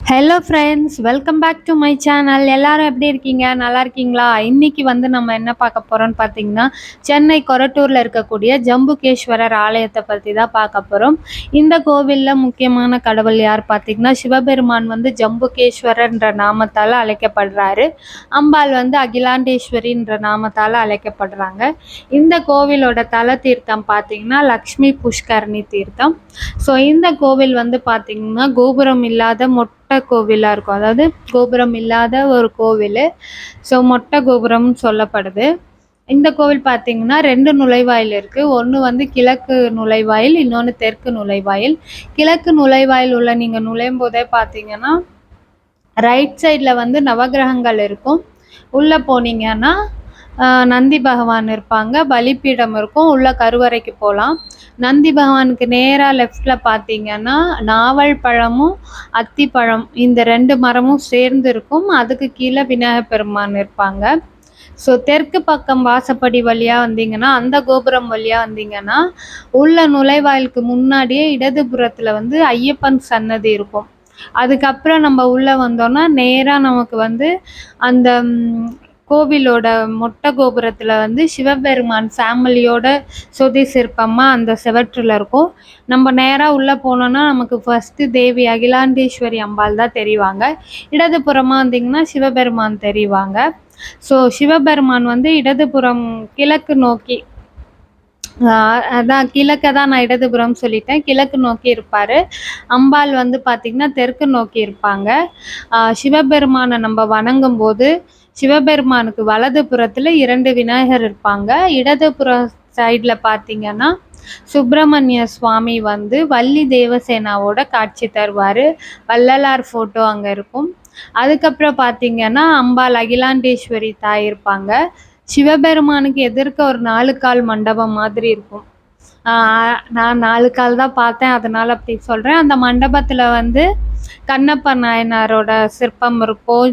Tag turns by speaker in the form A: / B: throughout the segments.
A: Hello friends, welcome back to my channel. எல்லாரும் எப்படி இருக்கீங்க? நல்லா இருக்கீங்களா? இன்னைக்கு வந்து நம்ம என்ன பார்க்க போகிறோம்னு பார்த்தீங்கன்னா, சென்னை கொரட்டூரில் இருக்கக்கூடிய ஜம்புகேஸ்வரர் ஆலயத்தை பற்றி தான் பார்க்க போகிறோம். இந்த கோவிலில் முக்கியமான கடவுள் யார் பார்த்தீங்கன்னா, சிவபெருமான் வந்து ஜம்புகேஸ்வரர்ன்ற நாமத்தால் அழைக்கப்படுறாரு. அம்பாள் வந்து அகிலாண்டேஸ்வரின்ற நாமத்தால் அழைக்கப்படுறாங்க. இந்த கோவிலோட தல தீர்த்தம் பார்த்தீங்கன்னா லக்ஷ்மி புஷ்கரணி தீர்த்தம். ஸோ இந்த கோவில் வந்து பார்த்தீங்கன்னா கோபுரம் இல்லாத மொட்டை கோவிலாக இருக்கும். அதாவது கோபுரம் இல்லாத ஒரு கோவில். ஸோ மொட்டை கோபுரம்னு சொல்லப்படுது. இந்த கோவில் பார்த்தீங்கன்னா 2 நுழைவாயில் இருக்குது. ஒன்று வந்து கிழக்கு நுழைவாயில், இன்னொன்று தெற்கு நுழைவாயில். கிழக்கு நுழைவாயில் உள்ள நீங்கள் நுழையும் போதே பார்த்தீங்கன்னா ரைட் சைடில் வந்து நவகிரகங்கள் இருக்கும். உள்ளே போனீங்கன்னா நந்தி பகவான் இருப்பாங்க, பலிப்பீடம் இருக்கும், உள்ள கருவறைக்கு போகலாம். நந்தி பகவானுக்கு நேராக லெஃப்டில் பார்த்தீங்கன்னா நாவல் பழமும் அத்திப்பழம் இந்த 2 மரமும் சேர்ந்து இருக்கும். அதுக்கு கீழே விநாயகர் பெருமான் இருப்பாங்க. ஸோ தெற்கு பக்கம் வாசப்படி வழியாக வந்தீங்கன்னா, அந்த கோபுரம் வழியாக வந்தீங்கன்னா உள்ள நுழைவாயிலுக்கு முன்னாடியே இடதுபுறத்தில் வந்து ஐயப்பன் சன்னதி இருக்கும். அதுக்கப்புறம் நம்ம உள்ளே வந்தோம்னா நேராக நமக்கு வந்து அந்த கோவிலோட மொட்டை கோபுரத்தில் வந்து சிவபெருமான் ஃபேமிலியோட சொதி சிற்பமாக அந்த செவற்றில் இருக்கும். நம்ம நேராக உள்ளே போனோன்னா நமக்கு ஃபஸ்ட்டு தேவி அகிலாண்டேஸ்வரி அம்பாள் தான் தெரிவாங்க. இடதுபுறமாக வந்திங்கன்னா சிவபெருமான் தெரிவாங்க. ஸோ சிவபெருமான் வந்து இடதுபுறம் கிழக்கு நோக்கி, அதான் கிழக்க தான் நான் இடதுபுறம் சொல்லிட்டேன், கிழக்கு நோக்கி இருப்பார். அம்பாள் வந்து பார்த்திங்கன்னா தெற்கு நோக்கி இருப்பாங்க. சிவபெருமானை நம்ம வணங்கும் போது சிவபெருமானுக்கு வலது புறத்தில் 2 விநாயகர் இருப்பாங்க. இடதுபுற சைடில் பார்த்தீங்கன்னா சுப்பிரமணிய சுவாமி வந்து வள்ளி தேவசேனாவோட காட்சி தருவார். வள்ளலார் ஃபோட்டோ அங்கே இருக்கும். அதுக்கப்புறம் பார்த்தீங்கன்னா அம்பாள் அகிலாண்டேஸ்வரி தாய் இருப்பாங்க. சிவபெருமானுக்கு எதிர்க்க ஒரு 4 கால் மண்டபம் மாதிரி இருக்கும். நான் 4 கால் தான் பார்த்தேன், அதனால் அப்படி சொல்கிறேன். அந்த மண்டபத்தில் வந்து கண்ணப்ப நாயனாரோட சிற்பம் இருக்கும்,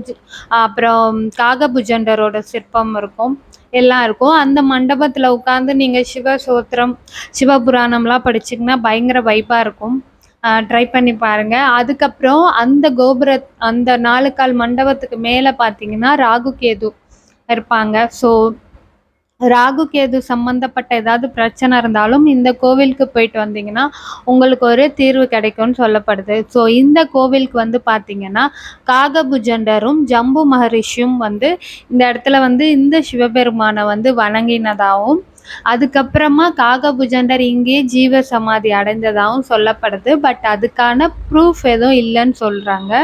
A: அப்புறம் காகபுஜண்டரோட சிற்பம் இருக்கும், எல்லாம் இருக்கும். அந்த மண்டபத்தில் உட்காந்து நீங்கள் சிவசோத்திரம் சிவபுராணம்லாம் படிச்சிங்கன்னா பயங்கர வைப்பாக இருக்கும். ட்ரை பண்ணி பாருங்கள். அதுக்கப்புறம் அந்த 4 கால் மண்டபத்துக்கு மேலே பார்த்தீங்கன்னா ராகு கேது இருப்பாங்க. ஸோ ராகு கேது சம்மந்தப்பட்ட ஏதாவது பிரச்சனை இருந்தாலும் இந்த கோவிலுக்கு போயிட்டு வந்தீங்கன்னா உங்களுக்கு ஒரு தீர்வு கிடைக்கும்னு சொல்லப்படுது. ஸோ இந்த கோவிலுக்கு வந்து பார்த்தீங்கன்னா காகபுஜண்டரும் ஜம்பு மகரிஷியும் வந்து இந்த இடத்துல வந்து இந்த சிவபெருமானை வந்து வணங்கினதாகவும், அதுக்கப்புறமா காகபுஜண்டர் இங்கே ஜீவ சமாதி அடைந்ததாகவும் சொல்லப்படுது. பட் அதுக்கான ப்ரூஃப் எதுவும் இல்லைன்னு சொல்கிறாங்க.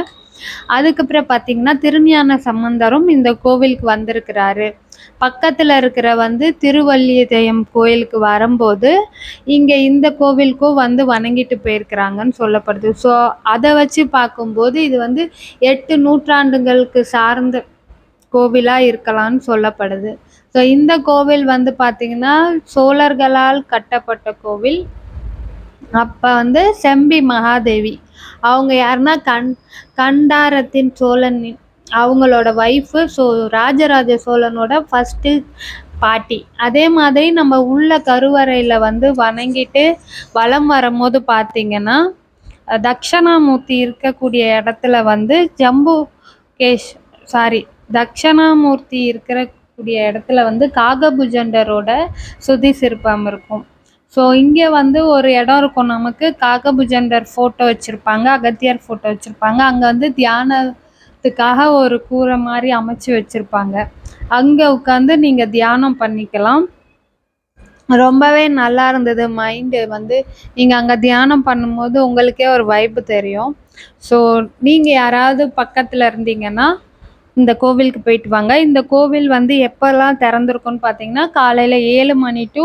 A: அதுக்கப்புறம் பார்த்தீங்கன்னா திருஞான சம்பந்தரும் இந்த கோவிலுக்கு வந்திருக்கிறாரு. பக்கத்தில் இருக்கிற வந்து திருவல்லியதயம் கோயிலுக்கு வரும்போது இங்கே இந்த கோவிலுக்கும் வந்து வணங்கிட்டு போயிருக்கிறாங்கன்னு சொல்லப்படுது. ஸோ அதை வச்சு பார்க்கும்போது இது வந்து 8 நூற்றாண்டுகளுக்கு சார்ந்த கோவிலாக இருக்கலாம்னு சொல்லப்படுது. ஸோ இந்த கோவில் வந்து பார்த்திங்கன்னா சோழர்களால் கட்டப்பட்ட கோவில். அப்போ வந்து செம்பி மகாதேவி அவங்க யாருன்னா கண்டாரத்தின் சோழன் அவங்களோட ஒய்ஃபு. ஸோ ராஜராஜ சோழனோட ஃபஸ்ட்டு பாட்டி. அதே மாதிரி நம்ம உள்ள கருவறையில் வந்து வணங்கிட்டு வலம் வரும்போது பார்த்திங்கன்னா தட்சணாமூர்த்தி இருக்கக்கூடிய இடத்துல வந்து தட்சணாமூர்த்தி இருக்கக்கூடிய இடத்துல வந்து காகபுஜண்டரோட சுதி சிற்பம் இருக்கும். ஸோ இங்கே வந்து ஒரு இடம் இருக்கும், நமக்கு காகபுஜண்டர் ஃபோட்டோ வச்சுருப்பாங்க, அகத்தியர் ஃபோட்டோ வச்சுருப்பாங்க. அங்கே வந்து தியானத்துக்காக ஒரு கூரை மாதிரி அமைச்சு வச்சுருப்பாங்க. அங்கே உட்காந்து நீங்கள் தியானம் பண்ணிக்கலாம். ரொம்பவே நல்லா இருந்தது. மைண்டு வந்து நீங்கள் அங்கே தியானம் பண்ணும்போது உங்களுக்கே ஒரு வைப்பு தெரியும். ஸோ நீங்கள் யாராவது பக்கத்தில் இருந்தீங்கன்னா இந்த கோவிலுக்கு போயிட்டு வாங்க. இந்த கோவில் வந்து எப்போல்லாம் திறந்துருக்குன்னு பார்த்தீங்கன்னா காலையில் 7 மணி டு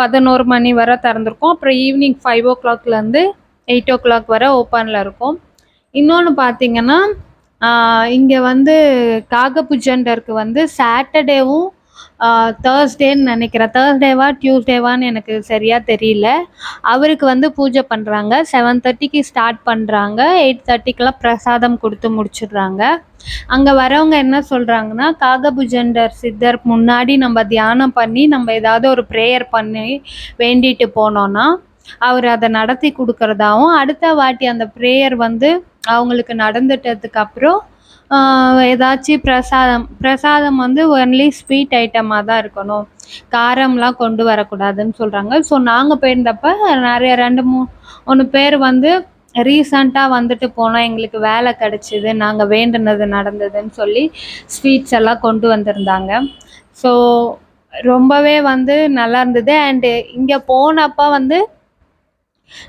A: 11 மணி வரை திறந்துருக்கும். அப்புறம் ஈவினிங் 5 ஓ கிளாக்லேருந்து 8 ஓ கிளாக் வரை ஓப்பனில் இருக்கும். இன்னொன்று பார்த்தீங்கன்னா இங்கே வந்து காகபுஜண்டருக்கு வந்து சாட்டர்டேவும் தேர்ஸ்டேன்னு நினைக்கிறேன், தேர்ஸ்டேவா டியூஸ்டேவான்னு எனக்கு சரியாக தெரியல, அவருக்கு வந்து பூஜை பண்ணுறாங்க. 7:30க்கு ஸ்டார்ட் பண்ணுறாங்க, 8:30க்கெலாம் பிரசாதம் கொடுத்து முடிச்சிடுறாங்க. அங்கே வரவங்க என்ன சொல்கிறாங்கன்னா காகபுஜண்டர் சித்தர் முன்னாடி நம்ம தியானம் பண்ணி நம்ம ஏதாவது ஒரு ப்ரேயர் பண்ணி வேண்டிட்டு போனோன்னா அவர் அதை நடத்தி கொடுக்கறதாவும், அடுத்த வாட்டி அந்த ப்ரேயர் வந்து அவங்களுக்கு நடந்துட்டதுக்கு அப்புறம் ஏதாச்சும் பிரசாதம் வந்து ஒன்லி ஸ்வீட் ஐட்டமாக தான் இருக்கணும், காரம்லாம் கொண்டு வரக்கூடாதுன்னு சொல்கிறாங்க. ஸோ நாங்கள் போயிருந்தப்ப நிறைய 2-3 பேர் வந்து ரீசண்டாக வந்துட்டு போனால் எங்களுக்கு வேலை கிடச்சிது, நாங்கள் வேண்டுனது நடந்ததுன்னு சொல்லி ஸ்வீட்ஸ் எல்லாம் கொண்டு வந்திருந்தாங்க. ஸோ ரொம்பவே வந்து நல்லா இருந்தது. அண்டு இங்கே போனப்போ வந்து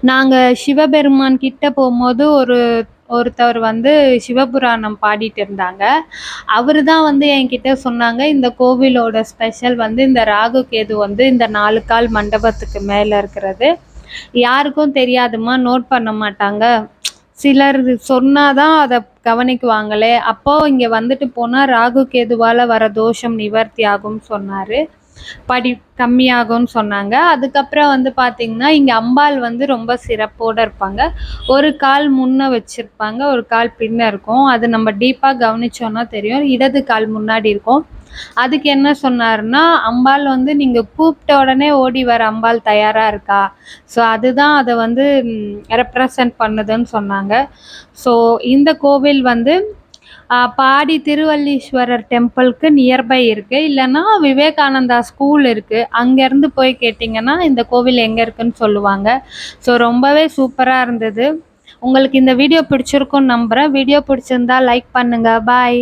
A: நாங்கள் சிவபெருமான் கிட்ட போகும்போது ஒருத்தவர் வந்து சிவபுராணம் பாடிட்டு இருந்தாங்க. அவரு தான் வந்து என்கிட்ட சொன்னாங்க, இந்த கோவிலோட ஸ்பெஷல் வந்து இந்த ராகு கேது வந்து இந்த 4 கால் மண்டபத்துக்கு மேலே இருக்கிறது யாருக்கும் தெரியாதுமா, நோட் பண்ண மாட்டாங்க, சிலர் சொன்னாதான் அதை கவனிக்குவாங்களே, அப்போ இங்கே வந்துட்டு போனால் ராகு கேதுவால் வர தோஷம் நிவர்த்தி ஆகும்னு சொன்னார், படி கம்மியாகும்னு சொன்னாங்க. அதுக்கப்புறம் வந்து பார்த்திங்கன்னா இங்கே அம்பாள் வந்து ரொம்ப சிறப்போடு இருப்பாங்க. ஒரு கால் முன்னே வச்சுருப்பாங்க, ஒரு கால் பின்ன இருக்கும். அது நம்ம டீப்பாக கவனிச்சோன்னா தெரியும். இடது கால் முன்னாடி இருக்கும். அதுக்கு என்ன சொன்னாருன்னா, அம்பாள் வந்து நீங்கள் கூப்பிட்ட உடனே ஓடி வர அம்பாள் தயாராக இருக்கா, ஸோ அதுதான் அதை வந்து ரெப்ரசன்ட் பண்ணுதுன்னு சொன்னாங்க. ஸோ இந்த கோவில் வந்து பாடி திருவல்லீஸ்வரர் டெம்பிளுக்கு நியர்பை இருக்குது, இல்லைன்னா விவேகானந்தா ஸ்கூல் இருக்குது, அங்கேருந்து போய் கேட்டிங்கன்னா இந்த கோவில் எங்கே இருக்குன்னு சொல்லுவாங்க. ஸோ ரொம்பவே சூப்பராக இருந்தது. உங்களுக்கு இந்த வீடியோ பிடிச்சிருக்குன்னு நம்புகிறேன். வீடியோ பிடிச்சிருந்தா லைக் பண்ணுங்கள். பாய்.